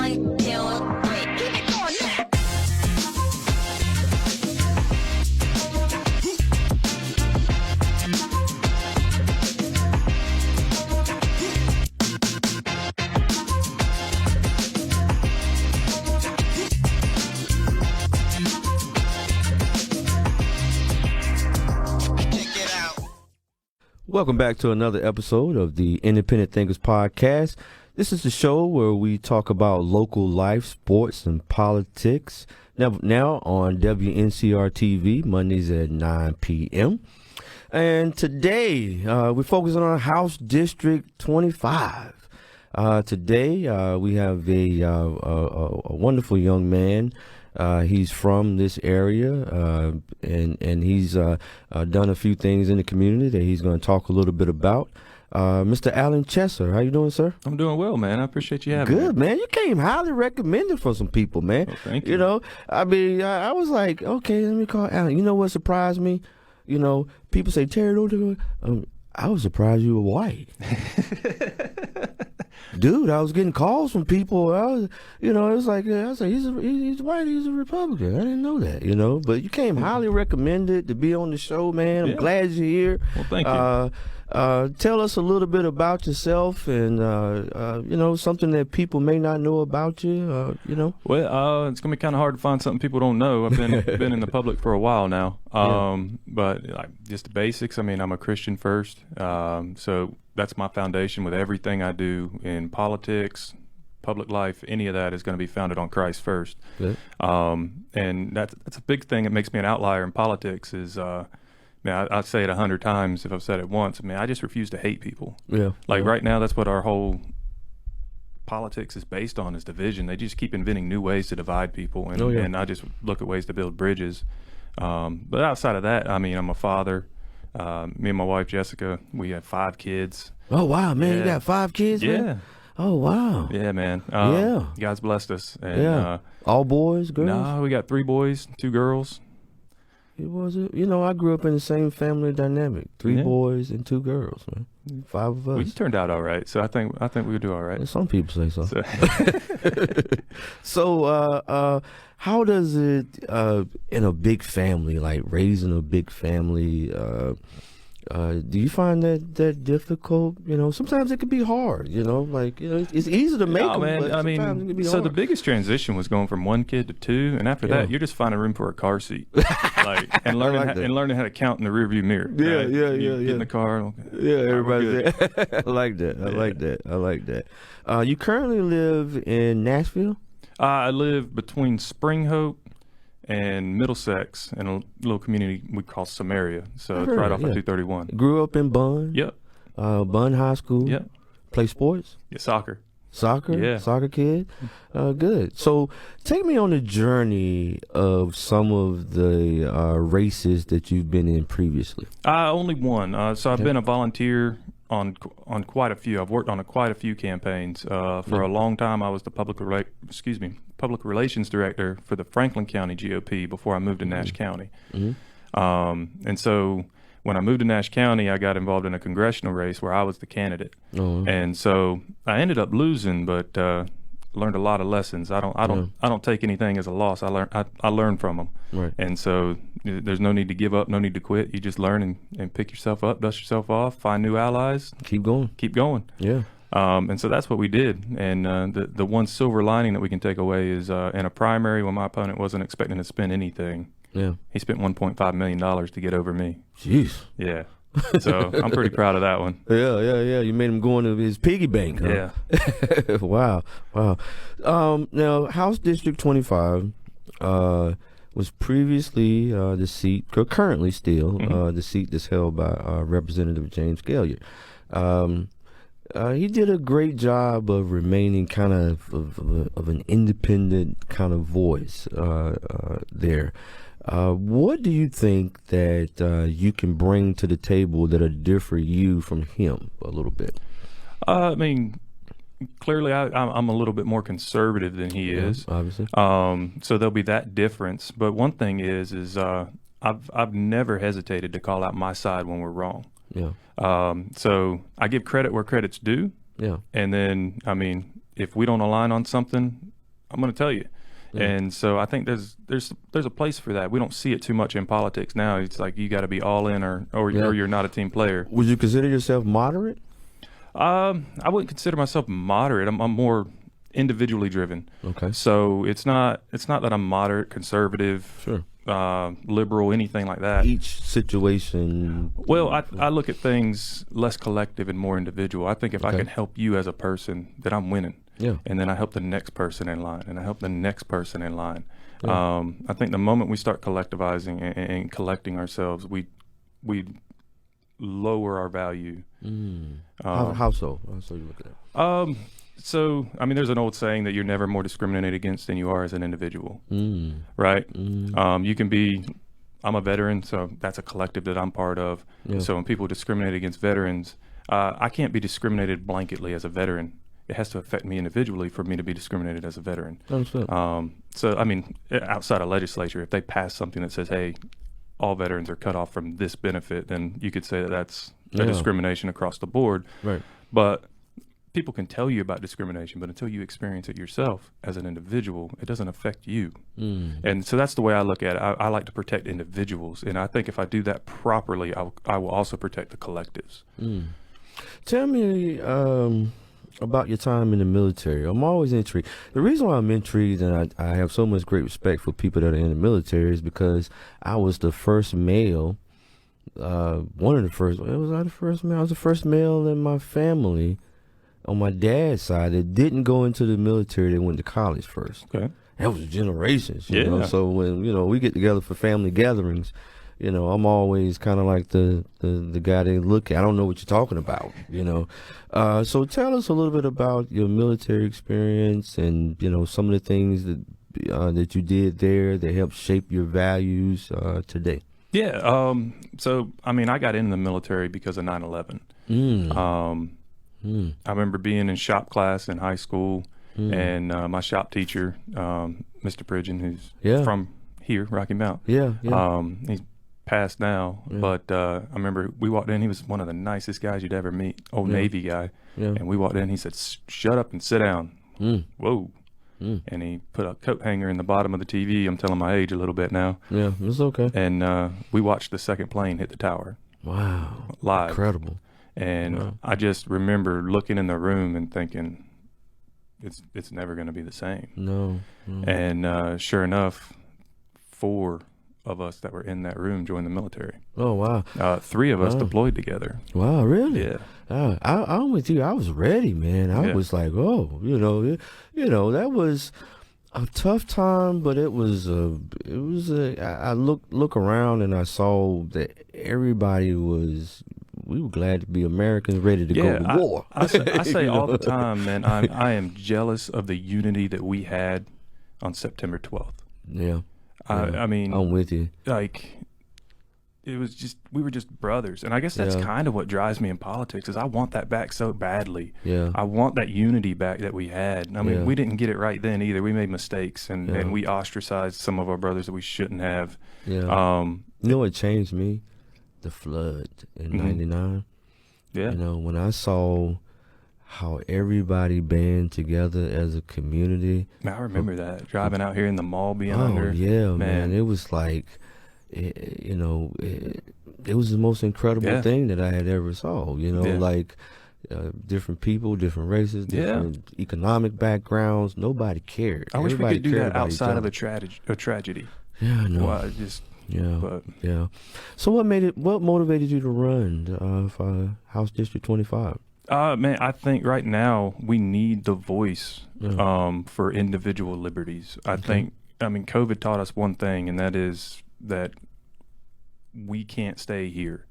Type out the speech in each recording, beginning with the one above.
1, 2, 3. Keep it going now. Welcome back to another episode of the Independent Thinkers Podcast. This is the show where we talk about local life, sports, and politics. Now on WNCR TV, Mondays at 9 p.m. And today, we're focusing on House District 25. Today, we have a wonderful young man. He's from this area, and he's done a few things in the community that he's going to talk a little bit about. Mr. Alan Chesser, how you doing, sir? I'm doing well, man. I appreciate you having me. Good, man. You came highly recommended for some people, man. Well, thank you. You know, I mean, I was like, okay, let me call Alan. You know what surprised me? You know, people say, Terry, don't do it. I was surprised you were white. Dude, I was getting calls from people. It was like, he's white, he's a Republican. I didn't know that, But you came highly recommended to be on the show, man. I'm glad you're here. Well, thank you. Tell us a little bit about yourself and, something that people may not know about you, Well, it's going to be kind of hard to find something people don't know. I've been in the public for a while now. But just the basics, I'm a Christian first. So that's my foundation with everything I do in politics, public life. Any of that is going to be founded on Christ first. Good. And that's a big thing that makes me an outlier in politics is, I say it 100 times if I've said it once. I just refuse to hate people. Yeah. Right now, that's what our whole politics is based on, is division. They just keep inventing new ways to divide people, and I just look at ways to build bridges. But outside of that, I'm a father. Me and my wife Jessica, we have 5 kids. Oh wow, man! You got 5 kids, man? Yeah. Oh wow. Yeah, man. God's blessed us. And, all boys, girls? No, we got 3 boys, 2 girls. I grew up in the same family dynamic. 3 boys and 2 girls, man. 5 of us. We turned out all right, so I think we would do all right. Some people say so. So, how does it in a big family, like raising a big family? Do you find that difficult? Sometimes it can be hard. It's easy to make them, but sometimes it can be hard. The biggest transition was going from 1 kid to 2, and after that, you're just finding room for a car seat, and learning how to count in the rearview mirror. Yeah, right? yeah. Get in the car. Okay. Yeah, everybody's there. I like that. You currently live in Nashville? I live between Spring Hope and Middlesex in a little community we call Samaria. So it's right off of 231. Grew up in Bunn? Yep. Bunn High School? Yep. Play sports? Yeah, soccer? Yeah. Soccer kid? Good. So take me on the journey of some of the races that you've been in previously. Only one. So I've been a volunteer on quite a few. I've worked on quite a few campaigns. For a long time, I was the public relations director for the Franklin County GOP before I moved to Nash County. Mm-hmm. And so when I moved to Nash County, I got involved in a congressional race where I was the candidate. Mm-hmm. And so I ended up losing, but learned a lot of lessons. I don't take anything as a loss. I learn from them. Right. And so there's no need to give up, no need to quit. You just learn and pick yourself up, dust yourself off, find new allies. Keep going. Yeah. And so that's what we did. And the one silver lining that we can take away is in a primary when my opponent wasn't expecting to spend anything, he spent $1.5 million to get over me. Jeez. Yeah. So I'm pretty proud of that one. Yeah. You made him go into his piggy bank. Huh? Yeah. Wow. Now, House District 25 was previously the seat, or currently still, the seat that's held by Representative James Gaillard. He did a great job of remaining kind of an independent kind of voice there. What do you think that you can bring to the table that'll differ you from him a little bit? Clearly, I'm a little bit more conservative than he is. Obviously. So there'll be that difference. But one thing is I've never hesitated to call out my side when we're wrong. Yeah. So I give credit where credit's due. Yeah. And then, if we don't align on something, I'm going to tell you. And so I think there's a place for that. We don't see it too much in politics now. It's like you got to be all in or you're not a team player. Would you consider yourself moderate? I wouldn't consider myself moderate. I'm more individually driven. Okay. So it's not that I'm moderate, conservative, Sure. Liberal, anything like that. Each situation. Well, I look at things less collective and more individual. I think if I can help you as a person, then I'm winning. Yeah. And then I help the next person in line, and I help the next person in line. Yeah. I think the moment we start collectivizing and collecting ourselves, we lower our value. How so? How so you look at that? So, I mean, there's an old saying that you're never more discriminated against than you are as an individual, right? You can be, I'm a veteran, so that's a collective that I'm part of. Yeah. So when people discriminate against veterans, I can't be discriminated blanketly as a veteran. It has to affect me individually for me to be discriminated as a veteran. Understood. So, I mean, outside of legislature, if they pass something that says, hey, all veterans are cut off from this benefit, then you could say that that's a discrimination across the board. Right. But people can tell you about discrimination, but until you experience it yourself as an individual, it doesn't affect you. And so that's the way I look at it. I like to protect individuals, and I think if I do that properly, I will also protect the collectives. Tell me about your time in the military. I'm always intrigued. The reason why I'm intrigued and I have so much great respect for people that are in the military is because I was the first male, one of the first, was I the first male? I was the first male in my family on my dad's side that didn't go into the military. They went to college first. Okay. That was generations, you know. So when, we get together for family gatherings, I'm always kind of like the guy they look at. I don't know what you're talking about, So tell us a little bit about your military experience and, some of the things that you did there that helped shape your values today. Yeah. So, I mean, I got into the military because of 9/11. I remember being in shop class in high school, and my shop teacher, Mr. Pridgeon, who's from here, Rocky Mount. He's passed now, but I remember we walked in. He was one of the nicest guys you'd ever meet, old Navy guy. And we walked in. He said, "Shut up and sit down." Whoa. And he put a coat hanger in the bottom of the TV. I'm telling my age a little bit now. Yeah, it's okay. And we watched the second plane hit the tower. Wow. Live. Incredible. And I just remember looking in the room and thinking, it's never going to be the same. No. And sure enough, 4 of us that were in that room joined the military. Oh, wow. 3 of us deployed together. Wow, really? Yeah. I'm with you. I was ready, man. I was like, oh, that was a tough time, but it was I look around and I saw that we were glad to be Americans ready to go to war. I say all the time, man, I am jealous of the unity that we had on September 12th. Yeah. I mean, I'm with you. Like, it was just, we were just brothers. And I guess that's kind of what drives me in politics is I want that back so badly. Yeah. I want that unity back that we had. I mean, we didn't get it right then either. We made mistakes and we ostracized some of our brothers that we shouldn't have. Yeah. What changed me? The flood in 99. Yeah. When I saw how everybody band together as a community. I remember that, driving out here in the mall being under. Oh, yeah, man. It was like, it was the most incredible thing that I had ever saw, like different people, different races, different economic backgrounds. Nobody cared. I wish we could do that outside of a tragedy. Yeah, I know. Well, Yeah. So what motivated you to run for House District 25? Man, I think right now we need the voice for individual liberties. I think, COVID taught us one thing, and that is that we can't stay here.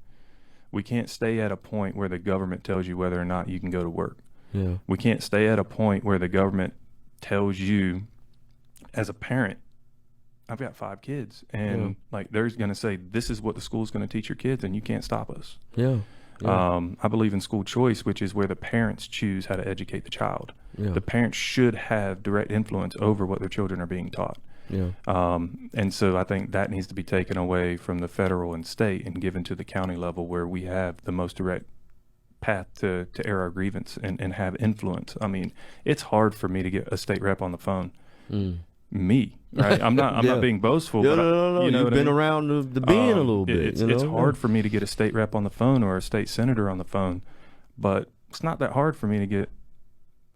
We can't stay at a point where the government tells you whether or not you can go to work. Yeah. We can't stay at a point where the government tells you, as a parent, I've got 5 kids, and they're going to say, this is what the school's going to teach your kids, and you can't stop us. Yeah. I believe in school choice, which is where the parents choose how to educate the child. Yeah. The parents should have direct influence over what their children are being taught. Yeah. And so I think that needs to be taken away from the federal and state and given to the county level where we have the most direct path to air our grievance and have influence. I mean, it's hard for me to get a state rep on the phone me, right? I'm not being boastful, Yeah, but no. you know You've what I been mean? around the bend a little bit. It's hard for me to get a state rep on the phone or a state senator on the phone, but it's not that hard for me to get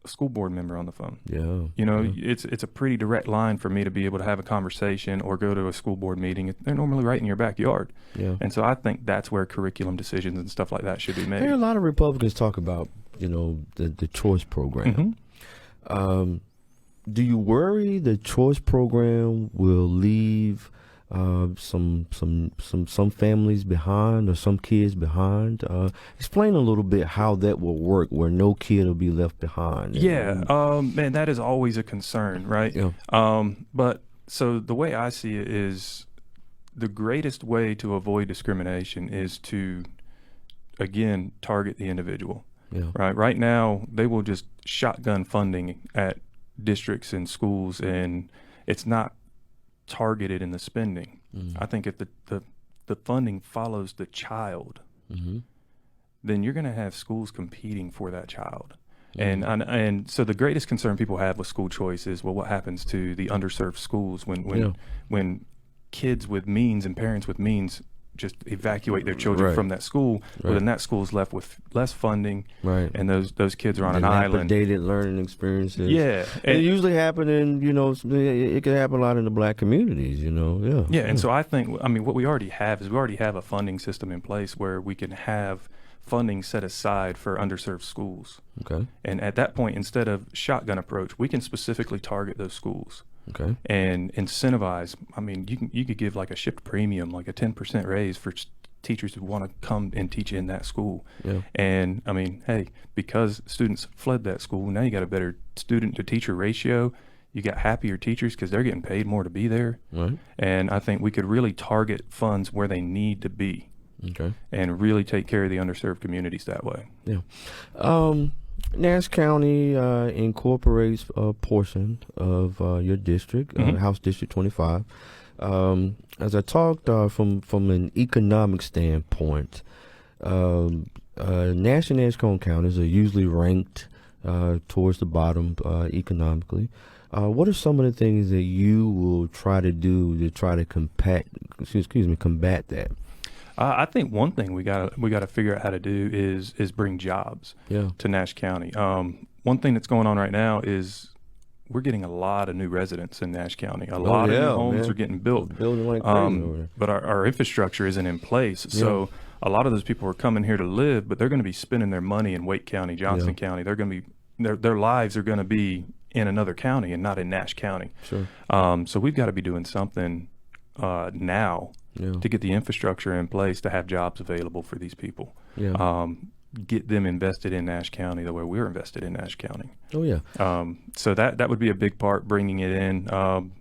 a school board member on the phone. Yeah. You know, it's a pretty direct line for me to be able to have a conversation or go to a school board meeting. They're normally right in your backyard. Yeah. And so I think that's where curriculum decisions and stuff like that should be I hear a made. lot of Republicans talk about, the choice program. Do you worry the choice program will leave some families behind or some kids behind? Explain a little bit how that will work, where no kid will be left behind. Yeah, man, that is always a concern, right? Yeah. But so the way I see it is the greatest way to avoid discrimination is to, again, target the individual. Yeah. Right. Right now, they will just shotgun funding at districts and schools, and it's not targeted in the spending. I think if the funding follows the child, then you're going to have schools competing for that child. And so the greatest concern people have with school choice is, well, what happens to the underserved schools when kids with means and parents with means just evacuate their children from that school? Well, then that school's left with less funding, and those kids are on an island. Dilapidated learning experiences. Yeah, and it usually happen in it can happen a lot in the black communities. And so I think what we already have is a funding system in place where we can have funding set aside for underserved schools. Okay. And at that point, instead of shotgun approach, we can specifically target those schools. Okay. And incentivize. You could give like a shift premium, like a 10% raise for teachers who want to come and teach in that school. Yeah. And hey, because students fled that school, now you got a better student to teacher ratio. You got happier teachers because they're getting paid more to be there. Right. And I think we could really target funds where they need to be. Okay. And really take care of the underserved communities that way. Yeah. Nash County incorporates a portion of your district, House District 25. As I talked from an economic standpoint, Nash and Edgecombe counties are usually ranked towards the bottom economically. What are some of the things that you will try to do to try to combat that? I think one thing we gotta figure out how to do is bring jobs to Nash County. One thing that's going on right now is we're getting a lot of new residents in Nash County. A lot of new homes are getting built. Building like crazy over there. But our infrastructure isn't in place. So a lot of those people are coming here to live, but they're going to be spending their money in Wake County, Johnson County. They're going to be their lives are going to be in another county and not in Nash County. Sure. So we've got to be doing something now to get the infrastructure in place to have jobs available for these people. Get them invested in Nash County the way we're invested in Nash County. Oh yeah. So that would be a big part, bringing it in.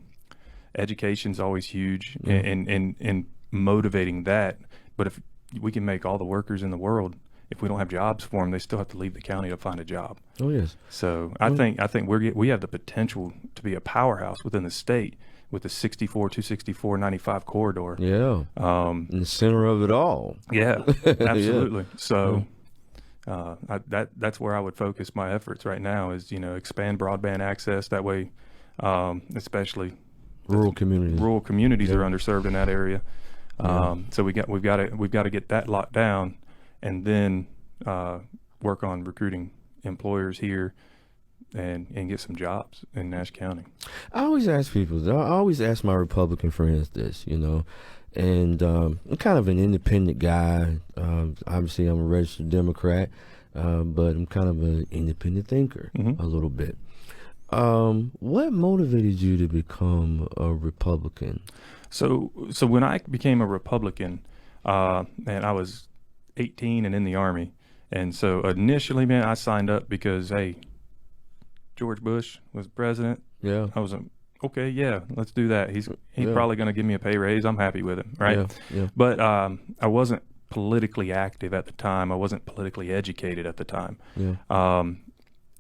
Education's always huge, and motivating that. But if we can make all the workers in the world, if we don't have jobs for them, they still have to leave the county to find a job. Oh yes. So I think we have the potential to be a powerhouse within the state with the 64, 264, 95 corridor. Yeah. In the center of it all. Yeah, absolutely. So. That's where I would focus my efforts right now is, expand broadband access. That way, especially rural communities are underserved in that area. So we've got to get that locked down, and then work on recruiting employers here and get some jobs in Nash County. I always ask my Republican friends this, and I'm kind of an independent guy. Obviously, I'm a registered Democrat, but I'm kind of an independent thinker a little bit. What motivated you to become a Republican? So when I became a Republican, and I was 18 and in the Army, and so initially, man, I signed up because, hey, George Bush was president. Yeah. I was okay, yeah, let's do that. He's probably going to give me a pay raise. I'm happy with it, right? Yeah. But I wasn't politically active at the time. I wasn't politically educated at the time. Yeah.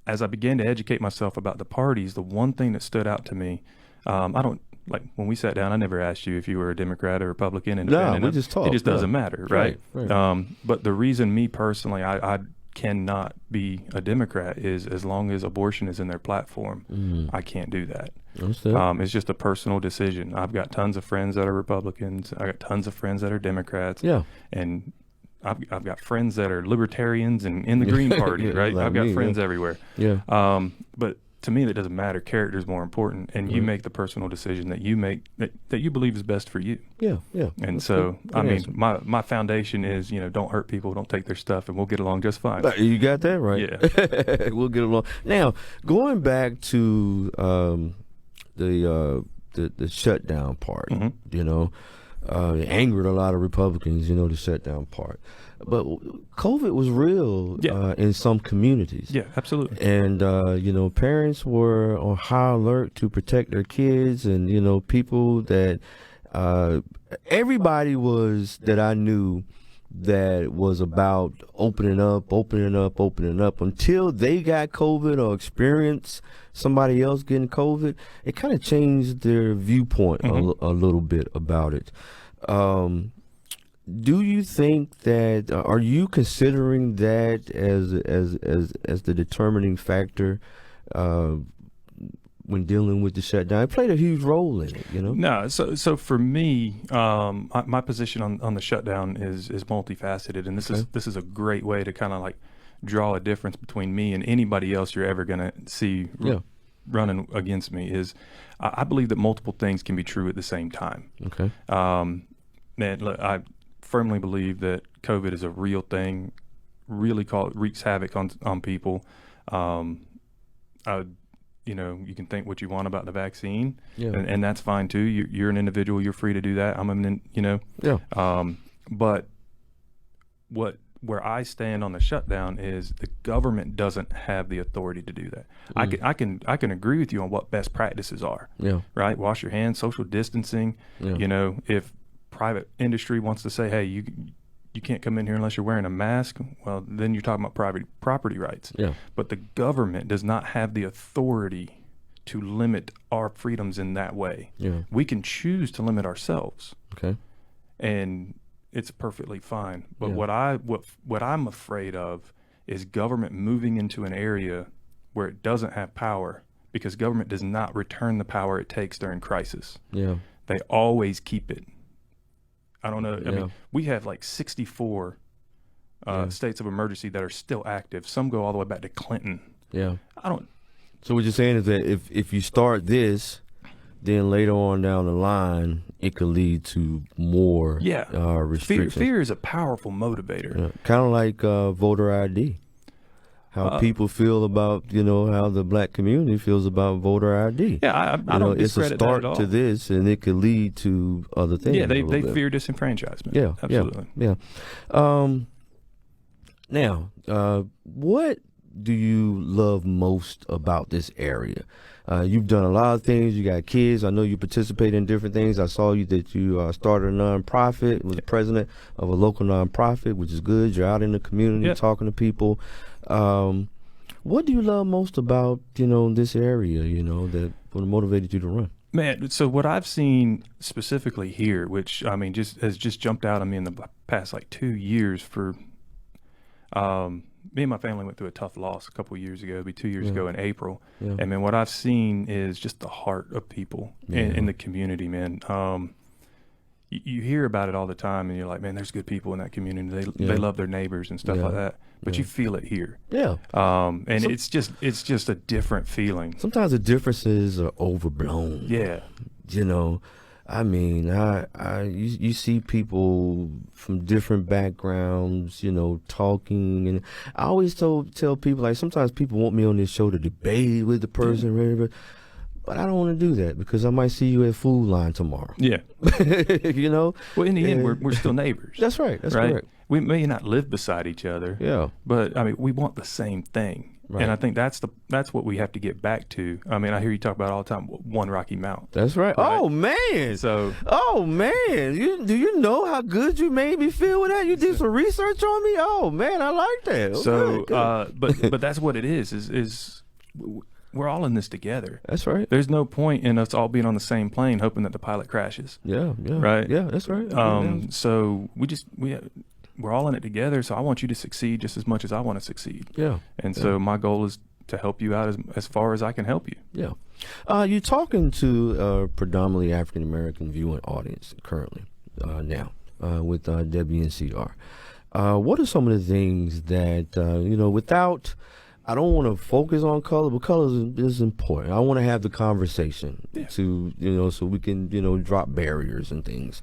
As I began to educate myself about the parties, the one thing that stood out to me, when we sat down, I never asked you if you were a Democrat or Republican. No, we just talked. It just doesn't matter, right? Right. But the reason me personally, I cannot be a Democrat is as long as abortion is in their platform, I can't do that. It's just a personal decision. I've got tons of friends that are Republicans. I got tons of friends that are Democrats. Yeah. And I've got friends that are libertarians and in the Green Party, right? Like I've got me, friends everywhere. Yeah. But to me, that doesn't matter. Character is more important, and you make the personal decision that you make that you believe is best for you. Yeah. And That's so, good. I mean, answer. my foundation is, don't hurt people, don't take their stuff, and we'll get along just fine. You got that right. Yeah. We'll get along. Now, going back to the shutdown part, angered a lot of Republicans, the shutdown part. But COVID was real in some communities. Yeah, absolutely. And, parents were on high alert to protect their kids, and, people that everybody was that I knew that was about opening up until they got COVID or experienced somebody else getting COVID. It kind of changed their viewpoint a little bit about it. Do you think that are you considering that as the determining factor when dealing with the shutdown? It played a huge role in it, No, so for me, my position on the shutdown is multifaceted, and this is a great way to kind of like draw a difference between me and anybody else you're ever gonna see running against me. Is I believe that multiple things can be true at the same time. Okay. Man, look, I firmly believe that COVID is a real thing, really wreaks havoc on people. You can think what you want about the vaccine, and that's fine too. You're an individual. You're free to do that. But where I stand on the shutdown is the government doesn't have the authority to do that. I can agree with you on what best practices are. Yeah. Right. Wash your hands, social distancing. Yeah. If private industry wants to say, hey, you can't come in here unless you're wearing a mask, well, then you're talking about property rights. Yeah. But the government does not have the authority to limit our freedoms in that way. Yeah. We can choose to limit ourselves. Okay. And it's perfectly fine. But what I'm afraid of is government moving into an area where it doesn't have power, because government does not return the power it takes during crisis. Yeah. They always keep it. I don't know. I mean, we have like 64 states of emergency that are still active. Some go all the way back to Clinton. Yeah. So what you're saying is that if you start this, then later on down the line, it could lead to more restrictions. Fear is a powerful motivator. Yeah. Kind of like voter ID. How people feel about, how the black community feels about voter ID. Yeah, I don't discredit that at all. It's a start to this, and it could lead to other things. Yeah, they fear disenfranchisement. Yeah, absolutely. Yeah. Now, what do you love most about this area? You've done a lot of things. You got kids. I know you participate in different things. I saw that you started a nonprofit, was the president of a local nonprofit, which is good. You're out in the community talking to people. What do you love most about, this area, that motivated you to run? Man, so what I've seen specifically here, which has jumped out at me in the past like 2 years for me and my family went through a tough loss a couple of years ago. It'll be 2 years ago in April. Yeah. And man, what I've seen is just the heart of people in the community, man. You hear about it all the time, and you're like, man, there's good people in that community. They love their neighbors and stuff like that. But you feel it here. Yeah. It's just a different feeling. Sometimes the differences are overblown. Yeah. You see people from different backgrounds, talking, and I always tell people, like, sometimes people want me on this show to debate with the person, but I don't want to do that because I might see you at Food Line tomorrow. Yeah. Well, in the end, we're still neighbors. That's right. That's correct. We may not live beside each other. Yeah. But we want the same thing. Right. And I think that's what we have to get back to. I hear you talk about all the time, one Rocky Mount. That's right. Oh man. Do you know how good you made me feel with that? You did some research on me. Oh man, I like that. So, but that's what it is we're all in this together. That's right. There's no point in us all being on the same plane hoping that the pilot crashes. Yeah. Right. Yeah, that's right. So we we're all in it together. So I want you to succeed just as much as I want to succeed. Yeah. And so my goal is to help you out as far as I can help you. Yeah. You're talking to a predominantly African American viewing audience currently now with WNCR. What are some of the things that, without, I don't want to focus on color, but color is important. I want to have the conversation to, so we can, drop barriers and things.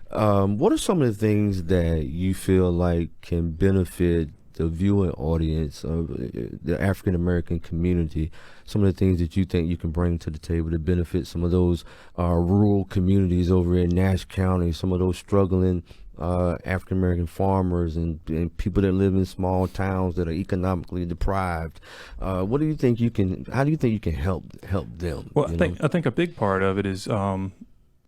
What are some of the things that you feel like can benefit the viewing audience of the African American community? Some of the things that you think you can bring to the table to benefit some of those rural communities over in Nash County, some of those struggling African American farmers and people that live in small towns that are economically deprived. What do you think you can? How do you think you can help them? Well, I think a big part of it is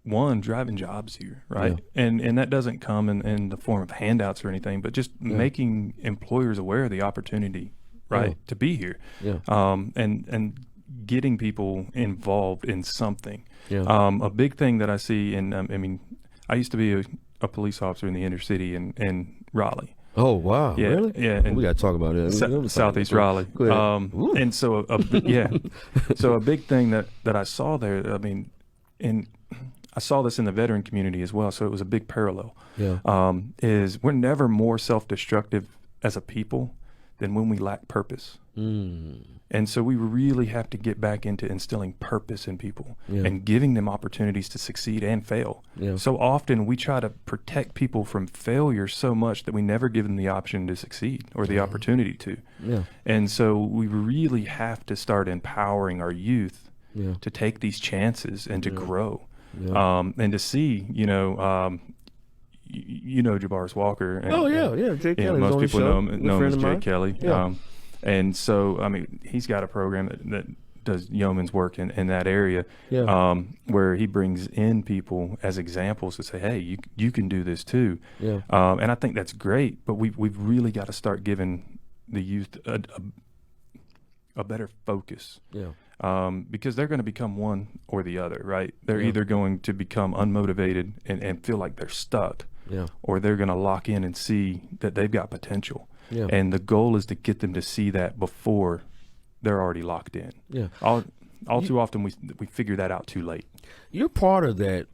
one, driving jobs here, right? Yeah. And that doesn't come in the form of handouts or anything, but just making employers aware of the opportunity, right, to be here. Yeah. And getting people involved in something. Yeah. A big thing that I see, I used to be a police officer in the inner city in Raleigh. Oh wow! Yeah, really? Yeah. And we got to talk about it. Southeast Raleigh. Go ahead. And so so a big thing that I saw there. I saw this in the veteran community as well. So it was a big parallel. Yeah. Is we're never more self-destructive as a people than when we lack purpose. And so we really have to get back into instilling purpose in people and giving them opportunities to succeed and fail. Yeah. So often we try to protect people from failure so much that we never give them the option to succeed or the opportunity to. Yeah. And so we really have to start empowering our youth to take these chances and to grow. Yeah. And to see, Javaris Walker. And, Jay Kelly. Most people know him as Jay mine. Kelly. Yeah. And so, he's got a program that does yeoman's work in that area, where he brings in people as examples to say, hey, you can do this too. Yeah. And I think that's great, but we've really got to start giving the youth a better focus. Yeah. Because they're going to become one or the other, right? They're either going to become unmotivated and feel like they're stuck, or they're going to lock in and see that they've got potential. Yeah. And the goal is to get them to see that before they're already locked in. Yeah. All too often we figure that out too late. You're part of that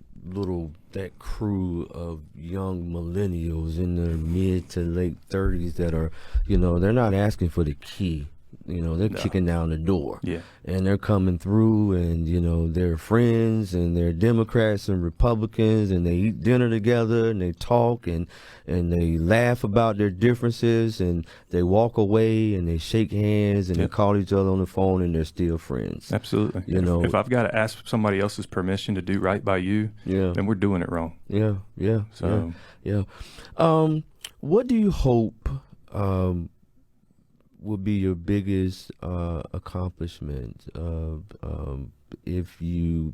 crew of young millennials in their mid to late 30s that are, they're not asking for the key. They're kicking down the door. Yeah. And they're coming through and, they're friends and they're Democrats and Republicans and they eat dinner together and they talk and they laugh about their differences and they walk away and they shake hands and they call each other on the phone and they're still friends. Absolutely. If I've got to ask somebody else's permission to do right by you, then we're doing it wrong. Yeah. Yeah. So, what do you hope, would be your biggest accomplishment if you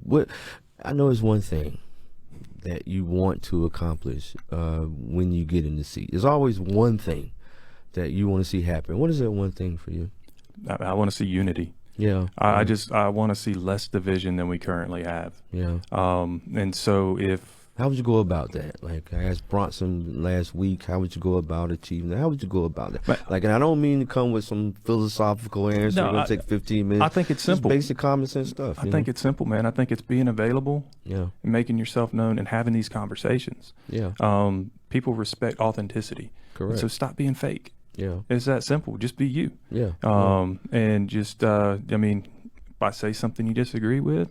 I know it's one thing that you want to accomplish when you get in the seat. There's always one thing that you want to see happen. What is that one thing for you? I want to see unity. Yeah. I want to see less division than we currently have. Yeah. And so how would you go about that? Like I asked Bronson last week, how would you go about achieving that? How would you go about that? And I don't mean to come with some philosophical answer. It's going to take 15 minutes. I think it's simple. Just basic common sense stuff. I think it's simple, man. I think it's being available. Yeah. And making yourself known and having these conversations. Yeah. People respect authenticity. Correct. So stop being fake. Yeah. It's that simple. Just be you. Yeah. And just, if I say something you disagree with,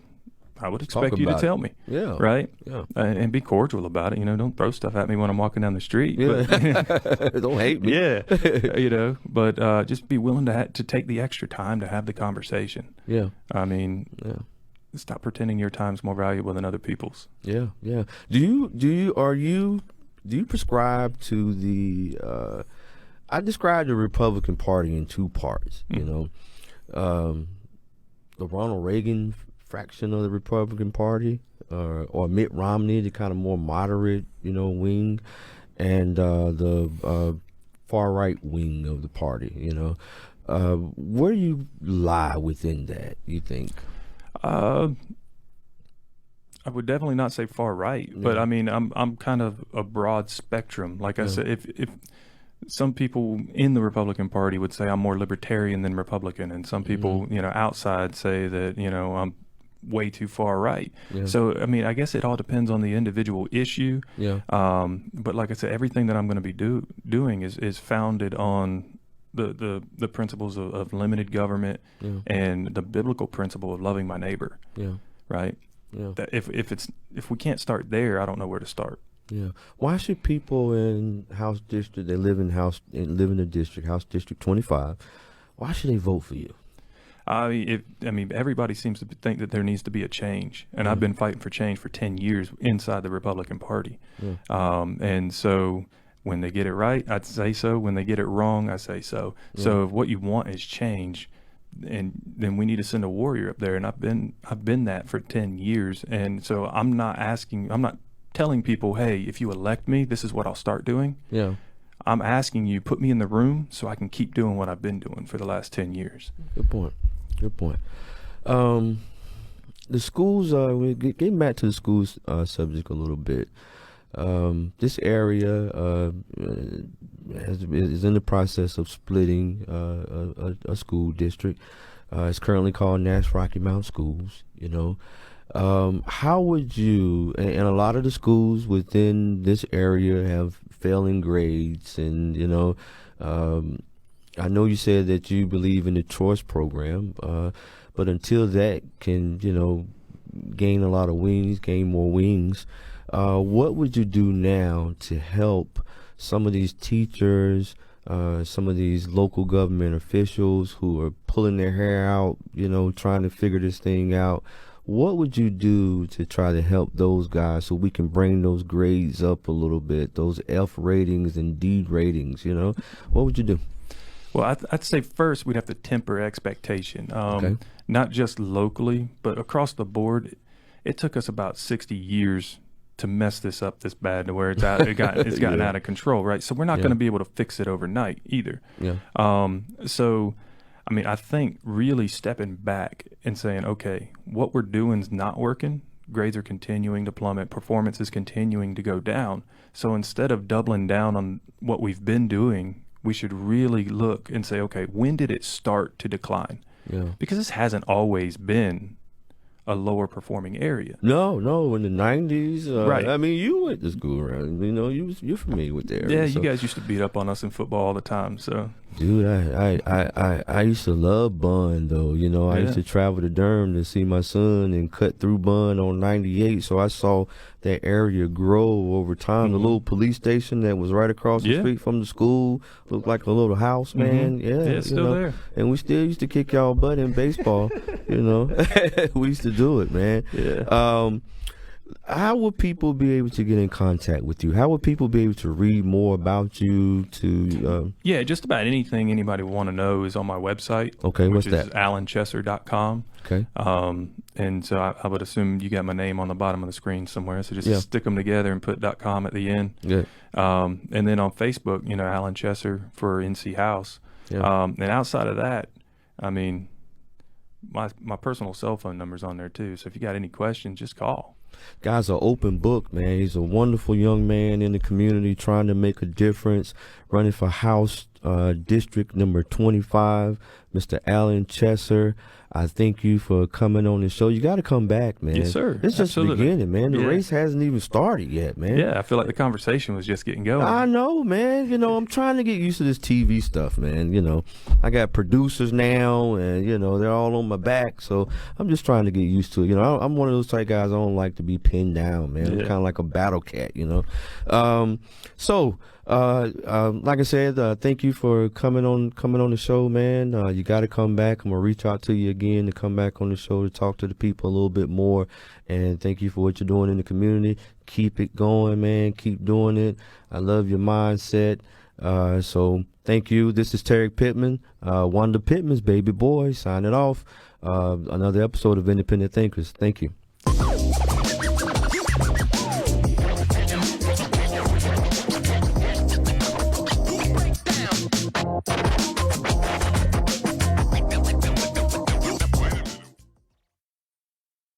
I would expect you to tell me. Yeah. Right? Yeah. And be cordial about it. Don't throw stuff at me when I'm walking down the street. Yeah. But, don't hate me. Yeah. But just be willing to take the extra time to have the conversation. Yeah. Stop pretending your time's more valuable than other people's. Yeah. Yeah. Do you prescribe to the I describe the Republican Party in two parts, the Ronald Reagan fraction of the Republican Party, or Mitt Romney, the kind of more moderate, wing, and the far right wing of the party. Where do you lie within that? You think? I I would definitely not say far right, but Yeah. I mean, I'm kind of a broad spectrum. Like I Yeah. said, if some people in the Republican Party would say I'm more libertarian than Republican, and some people, Mm-hmm. outside say that, I'm way too far right. Yeah. So, I mean, I guess it all depends on the individual issue. Yeah. But like I said, everything that I'm going to be doing is founded on the principles of limited government Yeah. and the biblical principle of loving my neighbor, Yeah. right? Yeah. That if we can't start there, I don't know where to start. Yeah. Why should people in House District, they live in the district, House District 25, why should they vote for you? Everybody seems to think that there needs to be a change, and I've been fighting for change for 10 years inside the Republican Party. Yeah. And so when they get it right, I'd say so. When they get it wrong, I say so. Yeah. So if what you want is change, and then we need to send a warrior up there, and I've been that for 10 years. And so I'm not telling people, hey, if you elect me, this is what I'll start doing. Yeah. I'm asking you, put me in the room so I can keep doing what I've been doing for the last 10 years. Good point. Good point. The schools, getting back to the schools subject a little bit. This area is in the process of splitting a school district. It's currently called Nash Rocky Mount Schools. How would you, and a lot of the schools within this area have failing grades, and I know you said that you believe in the choice program, but until that can gain a lot of wings, gain more wings, what would you do now to help some of these teachers, some of these local government officials who are pulling their hair out, trying to figure this thing out? What would you do to try to help those guys so we can bring those grades up a little bit, those F ratings and D ratings, What would you do? Well, I'd say first we'd have to temper expectation, Okay. not just locally, but across the board. It took us about 60 years to mess this up this bad to where it's gotten Yeah. out of control, right? So we're not Yeah. going to be able to fix it overnight either. Yeah. I think really stepping back and saying, okay, what we're doing is not working. Grades are continuing to plummet. Performance is continuing to go down. So instead of doubling down on what we've been doing, we should really look and say, okay, when did it start to decline? Yeah. Because this hasn't always been a lower performing area. No, in the 90s. Right. I mean, you went to school around, you're familiar with the area. Yeah, so. you guys used to beat up on us in football all the time. So, Dude, I used to love Bun, though. I used to travel to Durham to see my son and cut through Bun on 98. So I saw that area grow over time. The little police station that was right across the Yeah. street from the school looked like a little house, man. Yeah, it's still there. And we still used to kick y'all butt in baseball. We used to do it, man. Yeah. How would people be able to get in contact with you? How would people be able to read more about you? Yeah, just about anything anybody would want to know is on my website. Okay, what's which is that? alanchesser.com. Okay. And so I would assume you got my name on the bottom of the screen somewhere. So just Yeah. stick them together and put .com at the end. Good. And then on Facebook, Alan Chesser for NC House. Yeah. And outside of that, my personal cell phone number's on there too. So if you got any questions, just call. Guy's an open book, man. He's a wonderful young man in the community trying to make a difference, running for House District number 25, Mr. Alan Chesser. I thank you for coming on the show. You got to come back, man. Yes, sir. It's just the Absolutely. beginning, man. The Yeah. race hasn't even started yet, man. Yeah, I feel like the conversation was just getting going. I know, man. I'm trying to get used to this TV stuff, man. I got producers now, and they're all on my back, so I'm just trying to get used to it. I'm one of those type guys. I don't like to be pinned down, man. I'm Yeah. kind of like a battle cat, Like I said, thank you for coming on the show, man. You got to come back. I'm gonna reach out to you again to come back on the show to talk to the people a little bit more. And thank you for what you're doing in the community. Keep it going, man. Keep doing it. I love your mindset. So thank you. This is Terry Pittman, one of the Pittmans, baby boy, signing off. Another episode of Independent Thinkers. Thank you.